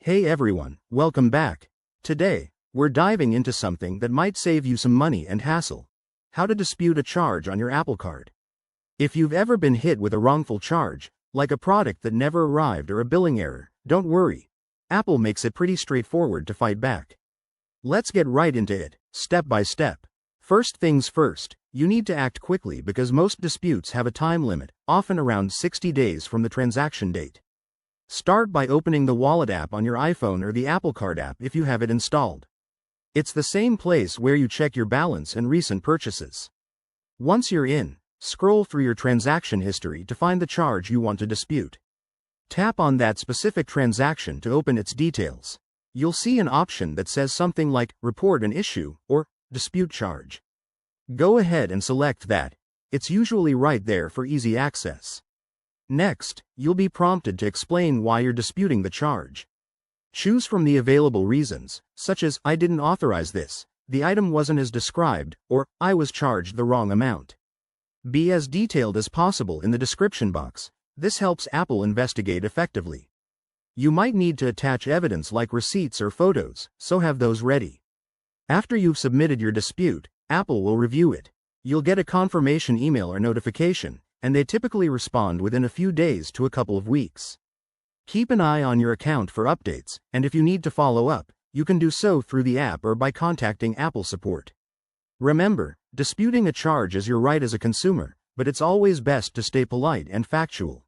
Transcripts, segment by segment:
Hey everyone, welcome back. Today, we're diving into something that might save you some money and hassle. How to dispute a charge on your Apple Card. If you've ever been hit with a wrongful charge, like a product that never arrived or a billing error, don't worry. Apple makes it pretty straightforward to fight back. Let's get right into it, step by step. First things first, you need to act quickly because most disputes have a time limit, often around 60 days from the transaction date. Start by opening the Wallet app on your iPhone or the Apple Card app if you have it installed. It's the same place where you check your balance and recent purchases. Once you're in, scroll through your transaction history to find the charge you want to dispute. Tap on that specific transaction to open its details. You'll see an option that says something like Report an Issue or Dispute Charge. Go ahead and select that. It's usually right there for easy access. Next, you'll be prompted to explain why you're disputing the charge. Choose from the available reasons, such as I didn't authorize this, the item wasn't as described, or I was charged the wrong amount. Be as detailed as possible in the description box. This helps Apple investigate effectively. You might need to attach evidence like receipts or photos, so have those ready. After you've submitted your dispute, Apple will review it. You'll get a confirmation email or notification, and they typically respond within a few days to a couple of weeks. Keep an eye on your account for updates, and if you need to follow up, you can do so through the app or by contacting Apple support. Remember, disputing a charge is your right as a consumer, but it's always best to stay polite and factual.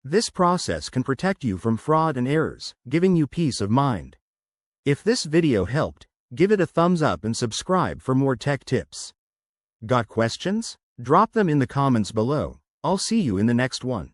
This process can protect you from fraud and errors, giving you peace of mind. If this video helped, give it a thumbs up and subscribe for more tech tips. Got questions? Drop them in the comments below. I'll see you in the next one.